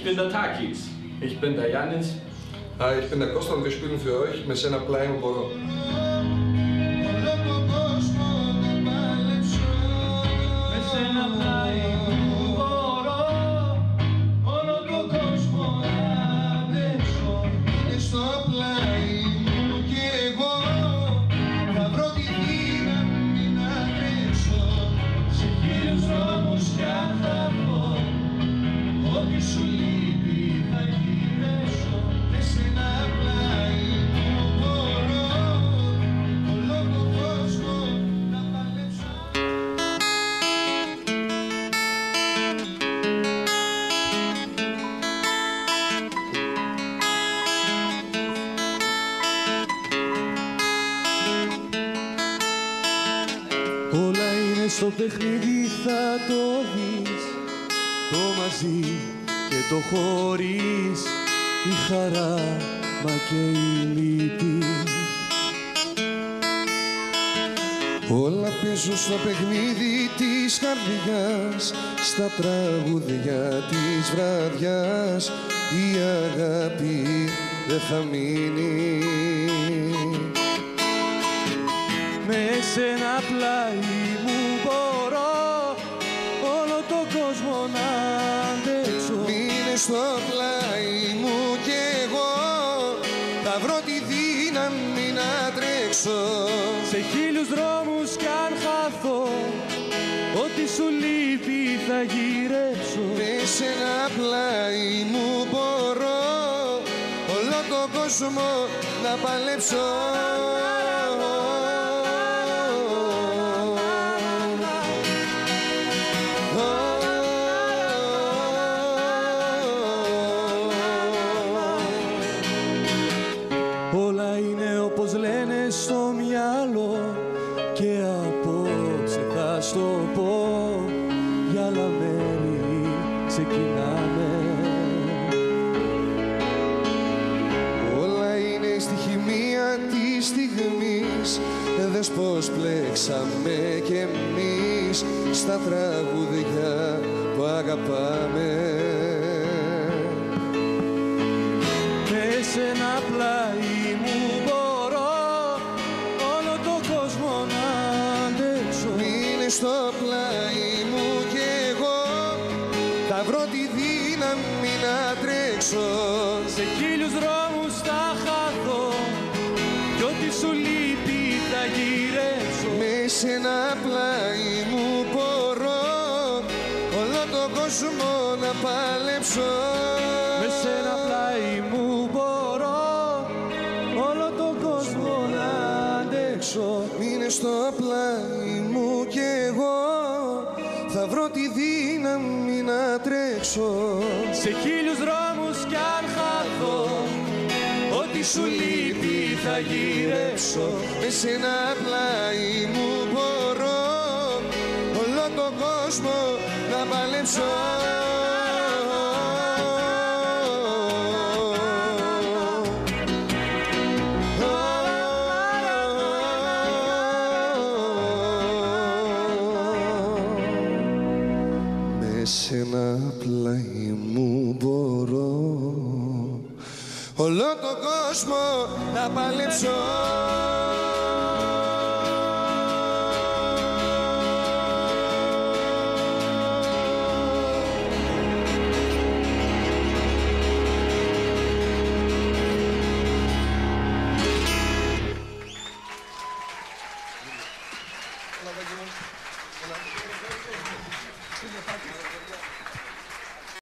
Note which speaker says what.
Speaker 1: bin der Takis.
Speaker 2: Ich bin der Janis.
Speaker 3: Ich bin der Costa und wir spielen für euch με σένα πλάι μου μπορώ.
Speaker 4: Όλα είναι στο παιχνίδι, θα το δεις. Το μαζί και το χωρίς, η χαρά μα και η λύπη.
Speaker 5: Όλα πίσω στο παιχνίδι της καρδιάς, στα τραγούδια της βραδιάς, η αγάπη δεν θα μείνει.
Speaker 4: Με σένα πλάι μου μπορώ όλο τον κόσμο να αντέξω.
Speaker 5: Μείνε στο πλάι μου κι εγώ θα βρω τη δύναμη να τρέξω.
Speaker 4: Σε χίλιους δρόμους κι αν χαθώ, ό,τι σου λείπει θα γυρέψω.
Speaker 5: Με σένα πλάι μου μπορώ όλο τον κόσμο να παλέψω.
Speaker 4: Όλα είναι όπως λένε στο μυαλό και απόψε θα στο πω, για άλλα μέρη ξεκινάμε.
Speaker 5: Όλα είναι στη χημεία της στιγμής, δες πως πλέξαμε κι εμείς στα τραγούδια που αγαπάμε.
Speaker 4: Με σένα πλάι μου μπορώ όλο τον κόσμο να αντέξω.
Speaker 5: Μείνε στο πλάι μου κι εγώ θα βρω τη δύναμη να τρέξω.
Speaker 4: Σε χίλιους δρόμους θα χαθώ κι ό,τι σου λείπει θα γυρέψω.
Speaker 5: Με σένα πλάι μου μπορώ όλο τον κόσμο να παλέψω.
Speaker 4: Με σένα πλάι μου μπορώ όλο τον κόσμο να αντέξω.
Speaker 5: Μείνε στο πλάι μου κι εγώ θα βρω τη δύναμη να τρέξω.
Speaker 4: Σε χίλιους δρόμους κι αν χαθώ, ό,τι σου λείπει θα γυρέψω.
Speaker 5: Με σένα πλάι μου μπορώ όλο τον κόσμο να παλέψω. Με σένα πλάι μου μπορώ όλο τον κόσμο να παλέψω.